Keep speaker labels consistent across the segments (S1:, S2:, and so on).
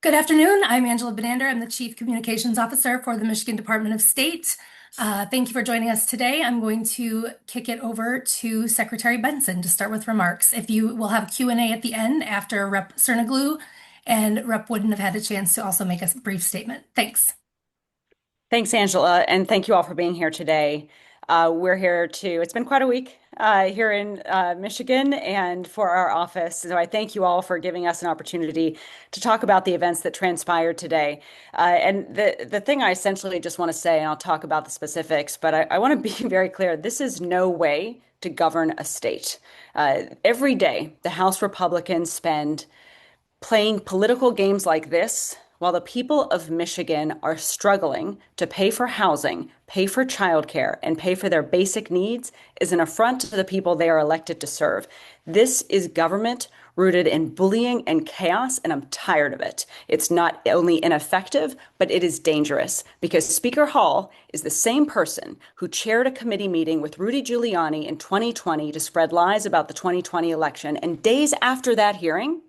S1: Good afternoon. I'm Angela Benander. I'm the Chief Communications Officer for the Michigan Department of State. Thank you for joining us today. I'm going to kick it over to Secretary Benson to start with remarks. If you will have Q&A at the end after Rep. Cerniglu, and Rep. wouldn't have had a chance to also make a brief statement. Thanks.
S2: Thanks, Angela, and thank you all for being here today. We're here it's been quite a week here in Michigan and for our office. So I thank you all for giving us an opportunity to talk about the events that transpired today. And the thing I essentially just want to say, and I'll talk about the specifics, but I want to be very clear, this is no way to govern a state. Every day, the House Republicans spend playing political games like this while the people of Michigan are struggling to pay for housing, pay for childcare, and pay for their basic needs is an affront to the people they are elected to serve. This is government rooted in bullying and chaos, and I'm tired of it. It's not only ineffective, but it is dangerous because Speaker Hall is the same person who chaired a committee meeting with Rudy Giuliani in 2020 to spread lies about the 2020 election. And days after that hearing,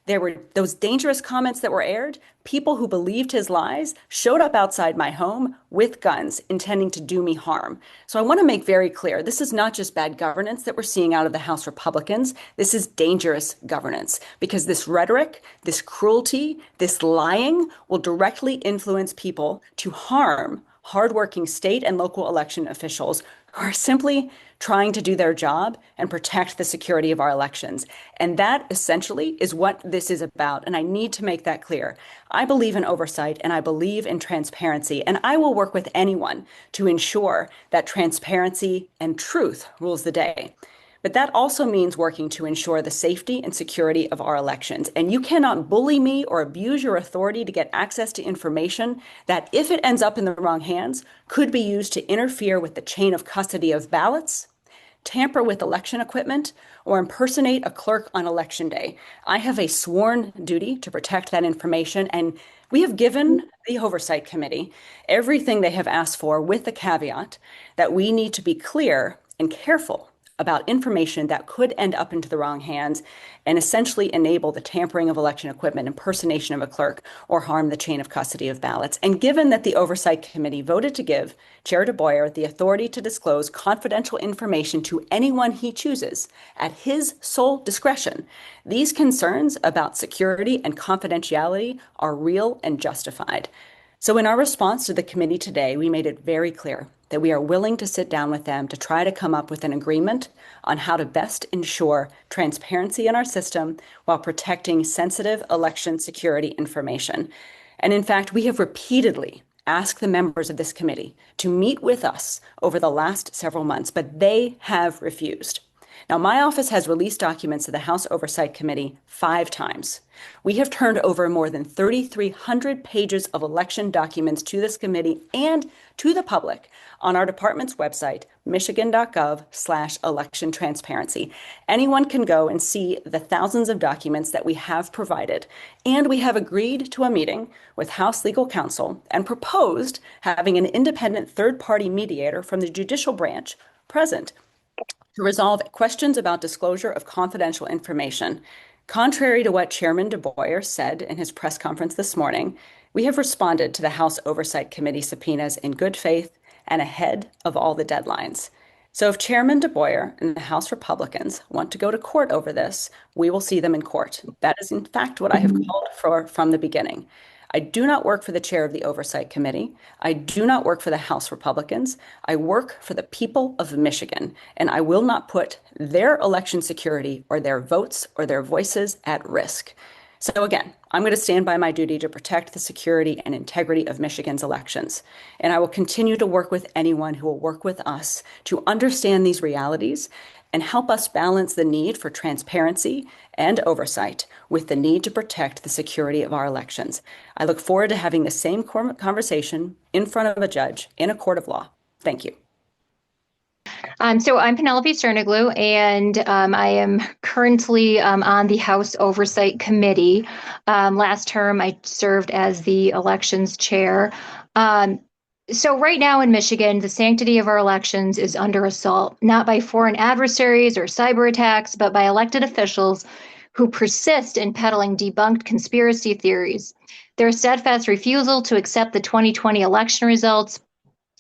S2: there were those dangerous comments that were aired. People who believed his lies showed up outside my home with guns, intending to do me harm. So I want to make very clear, this is not just bad governance that we're seeing out of the House Republicans. This is dangerous governance because this rhetoric, this cruelty, this lying will directly influence people to harm hardworking state and local election officials who are simply trying to do their job and protect the security of our elections. And that essentially is what this is about. And I need to make that clear. I believe in oversight and I believe in transparency, and I will work with anyone to ensure that transparency and truth rules the day. But that also means working to ensure the safety and security of our elections. And you cannot bully me or abuse your authority to get access to information that, if it ends up in the wrong hands, could be used to interfere with the chain of custody of ballots, tamper with election equipment, or impersonate a clerk on election day. I have a sworn duty to protect that information, and we have given the Oversight Committee everything they have asked for, with the caveat that we need to be clear and careful about information that could end up into the wrong hands and essentially enable the tampering of election equipment, impersonation of a clerk, or harm the chain of custody of ballots. And given that the Oversight Committee voted to give Chair DeBoyer the authority to disclose confidential information to anyone he chooses at his sole discretion, these concerns about security and confidentiality are real and justified. So in our response to the committee today, we made it very clear that we are willing to sit down with them to try to come up with an agreement on how to best ensure transparency in our system while protecting sensitive election security information. And in fact, we have repeatedly asked the members of this committee to meet with us over the last several months, but they have refused. Now, my office has released documents to the House Oversight Committee 5 times. We have turned over more than 3,300 pages of election documents to this committee and to the public on our department's website, michigan.gov/election transparency. Anyone can go and see the thousands of documents that we have provided. And we have agreed to a meeting with House Legal Counsel and proposed having an independent third-party mediator from the judicial branch present to resolve questions about disclosure of confidential information. Contrary to what Chairman DeBoyer said in his press conference this morning, we have responded to the House Oversight Committee subpoenas in good faith and ahead of all the deadlines. So if Chairman DeBoyer and the House Republicans want to go to court over this, we will see them in court. That is, in fact, what I have called for from the beginning. I do not work for the chair of the Oversight Committee. I do not work for the House Republicans. I work for the people of Michigan, and I will not put their election security or their votes or their voices at risk. So again, I'm going to stand by my duty to protect the security and integrity of Michigan's elections. And I will continue to work with anyone who will work with us to understand these realities and help us balance the need for transparency and oversight with the need to protect the security of our elections. I look forward to having the same conversation in front of a judge in a court of law. Thank you.
S3: So I'm Penelope Cerniglu, and I am currently on the House Oversight Committee. Last term, I served as the elections chair. So right now in Michigan, the sanctity of our elections is under assault, not by foreign adversaries or cyber attacks, but by elected officials who persist in peddling debunked conspiracy theories. Their steadfast refusal to accept the 2020 election results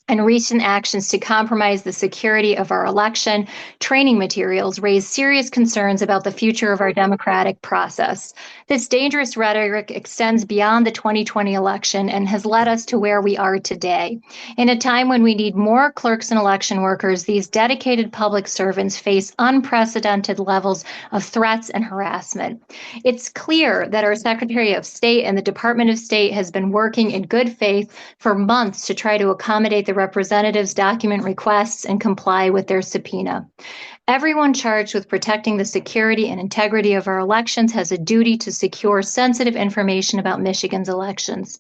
S3: and recent actions to compromise the security of our election training materials raise serious concerns about the future of our democratic process. This dangerous rhetoric extends beyond the 2020 election and has led us to where we are today. In a time when we need more clerks and election workers, these dedicated public servants face unprecedented levels of threats and harassment. It's clear that our Secretary of State and the Department of State has been working in good faith for months to try to accommodate the representatives' document requests and comply with their subpoena. Everyone charged with protecting the security and integrity of our elections has a duty to secure sensitive information about Michigan's elections.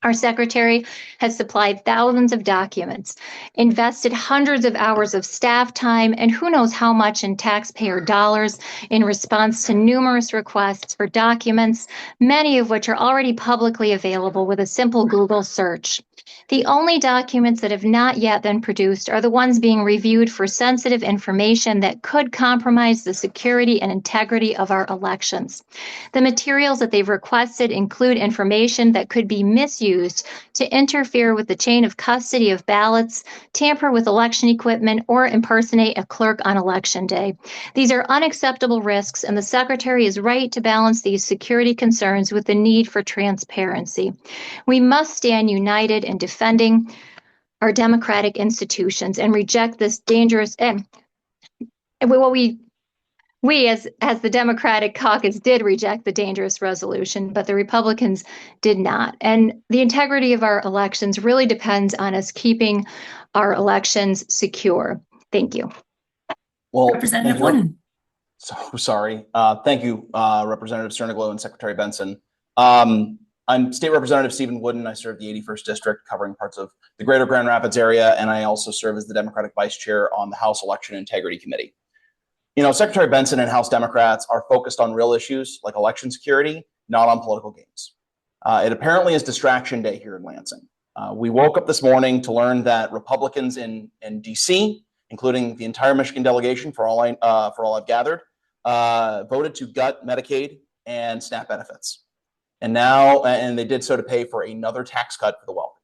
S3: Our secretary has supplied thousands of documents, invested hundreds of hours of staff time, and who knows how much in taxpayer dollars in response to numerous requests for documents, many of which are already publicly available with a simple Google search. The only documents that have not yet been produced are the ones being reviewed for sensitive information that could compromise the security and integrity of our elections. The materials that they've requested include information that could be misused to interfere with the chain of custody of ballots, tamper with election equipment, or impersonate a clerk on election day. These are unacceptable risks, and the Secretary is right to balance these security concerns with the need for transparency. We must stand united in defending our democratic institutions and reject this dangerous we as the Democratic caucus did reject the dangerous resolution, but the Republicans did not. And the integrity of our elections really depends on us keeping our elections secure. Thank you.
S4: Well,
S1: Representative Wooden.
S4: So sorry. Thank you, Representative Cerniglo and Secretary Benson. I'm State Representative Stephen Wooden. I serve the 81st District, covering parts of the greater Grand Rapids area, and I also serve as the Democratic Vice Chair on the House Election Integrity Committee. You know, Secretary Benson and House Democrats are focused on real issues like election security, not on political games. It apparently is distraction day here in Lansing. We woke up this morning to learn that Republicans in DC, including the entire Michigan delegation, for all I've gathered, voted to gut Medicaid and SNAP benefits. And they did so to pay for another tax cut for the wealthy.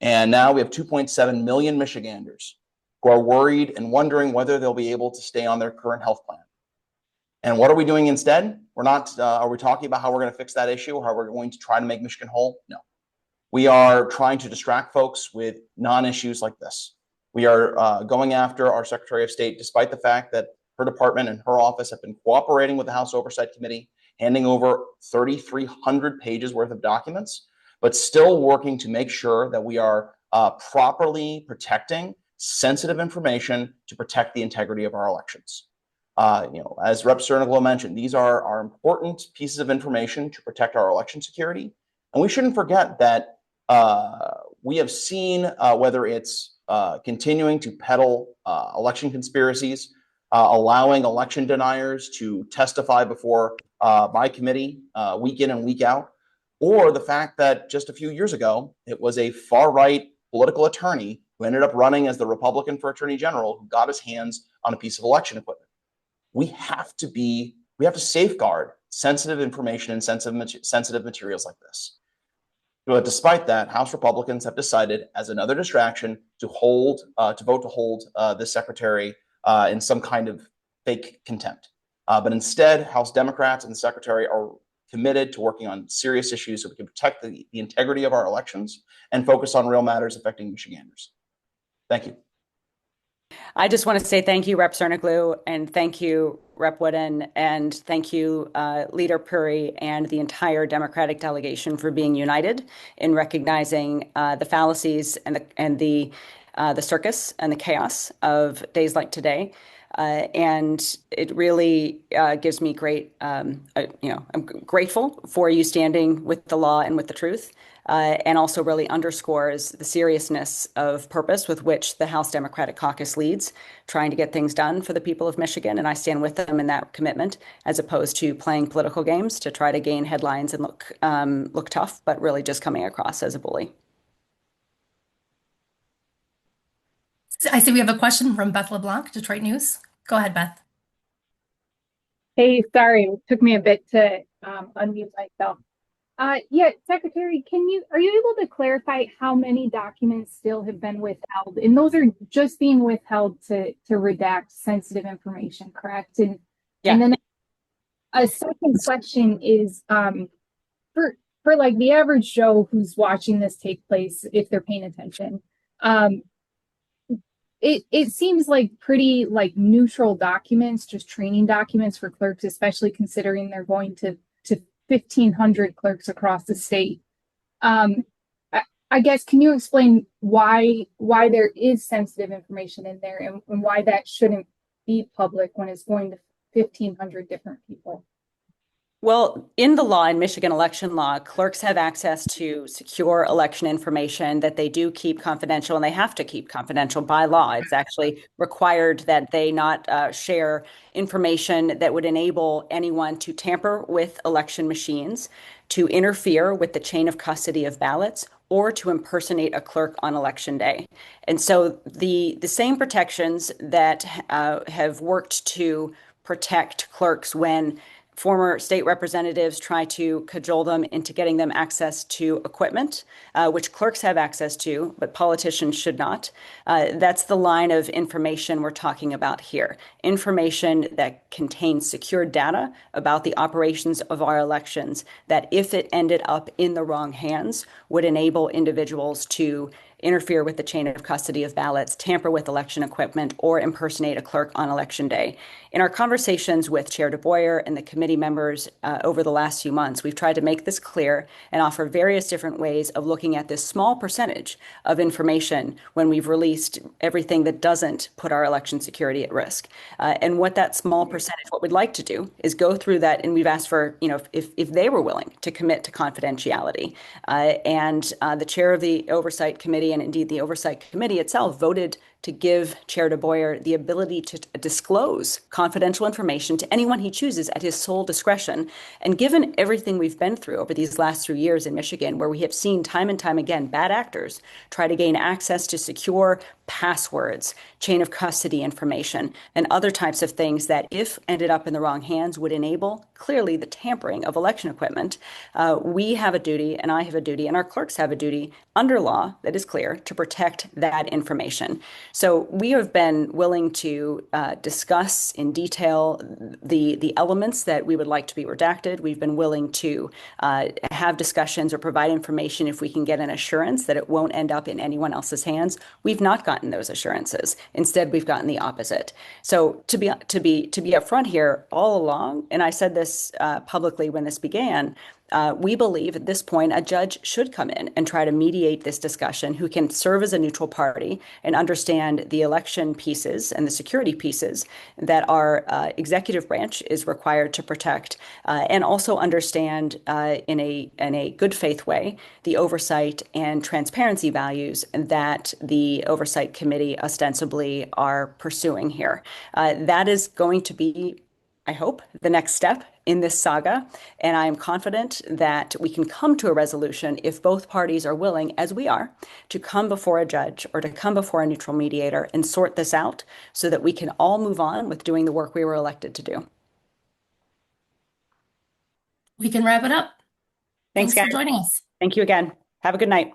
S4: And now we have 2.7 million Michiganders who are worried and wondering whether they'll be able to stay on their current health plan. And what are we doing instead? Are we talking about how we're going to fix that issue or how we're going to try to make Michigan whole? No. We are trying to distract folks with non-issues like this. We are going after our Secretary of State, despite the fact that her department and her office have been cooperating with the House Oversight Committee, handing over 3,300 pages worth of documents, but still working to make sure that we are properly protecting sensitive information to protect the integrity of our elections. As Rep. Cerniglo mentioned, these are important pieces of information to protect our election security. And we shouldn't forget that we have seen whether it's continuing to peddle election conspiracies, allowing election deniers to testify before my committee week in and week out, or the fact that just a few years ago, it was a far-right political attorney who ended up running as the Republican for Attorney General who got his hands on a piece of election equipment. We have to safeguard sensitive information and sensitive materials like this. But despite that, House Republicans have decided, as another distraction, to vote to hold this secretary in some kind of fake contempt. But instead, House Democrats and the secretary are committed to working on serious issues so we can protect the integrity of our elections and focus on real matters affecting Michiganders. Thank you.
S2: I just want to say thank you, Rep. Cerniglo, and thank you, Rep. Wooden, and thank you, Leader Puri, and the entire Democratic delegation for being united in recognizing the fallacies and the circus and the chaos of days like today. And it really gives me great, I'm grateful for you standing with the law and with the truth, and also really underscores the seriousness of purpose with which the House Democratic Caucus leads, trying to get things done for the people of Michigan. And I stand with them in that commitment, as opposed to playing political games to try to gain headlines and look tough, but really just coming across as a bully.
S1: I see we have a question from Beth LeBlanc, Detroit News. Go ahead, Beth.
S5: Hey, sorry, it took me a bit to unmute myself. Yeah, Secretary, are you able to clarify how many documents still have been withheld? And those are just being withheld to redact sensitive information, correct? And
S2: Yeah.
S5: and then a second question is for like the average Joe who's watching this take place, if they're paying attention, it seems like pretty like neutral documents, just training documents for clerks, especially considering they're going to 1,500 clerks across the state. I guess, can you explain why there is sensitive information in there and why that shouldn't be public when it's going to 1,500 different people?
S2: Well, in the law, in Michigan election law, clerks have access to secure election information that they do keep confidential, and they have to keep confidential by law. It's actually required that they not share information that would enable anyone to tamper with election machines, to interfere with the chain of custody of ballots, or to impersonate a clerk on election day. And so the same protections that have worked to protect clerks when former state representatives try to cajole them into getting them access to equipment, which clerks have access to, but politicians should not. That's the line of information we're talking about here. Information that contains secure data about the operations of our elections that, if it ended up in the wrong hands, would enable individuals to interfere with the chain of custody of ballots, tamper with election equipment, or impersonate a clerk on election day. In our conversations with Chair DeBoyer and the committee members over the last few months, we've tried to make this clear and offer various different ways of looking at this small percentage of information when we've released everything that doesn't put our election security at risk. And what that small percentage, what we'd like to do is go through that, and we've asked for, if they were willing to commit to confidentiality. And the chair of the Oversight Committee, and indeed the Oversight Committee itself, voted to give Chair DeBoyer the ability to disclose confidential information to anyone he chooses at his sole discretion. And given everything we've been through over these last 3 years in Michigan, where we have seen time and time again bad actors try to gain access to secure passwords, chain of custody information, and other types of things that, if ended up in the wrong hands, would enable clearly the tampering of election equipment, we have a duty, and I have a duty, and our clerks have a duty under law that is clear to protect that information. So we have been willing to discuss in detail the elements that we would like to be redacted. We've been willing to have discussions or provide information if we can get an assurance that it won't end up in anyone else's hands. We've not gotten those assurances. Instead, we've gotten the opposite. So to be upfront here, all along, and I said this publicly when this began, we believe at this point a judge should come in and try to mediate this discussion, who can serve as a neutral party and understand the election pieces and the security pieces that our executive branch is required to protect, and also understand in a good faith way the oversight and transparency values that the Oversight Committee ostensibly are pursuing here. That is going to be, I hope, the next step in this saga, and I am confident that we can come to a resolution if both parties are willing, as we are, to come before a judge or to come before a neutral mediator and sort this out so that we can all move on with doing the work we were elected to do.
S1: We can wrap it up.
S2: Thanks,
S1: Thanks
S2: guys.
S1: for joining us.
S2: Thank you again. Have a good night.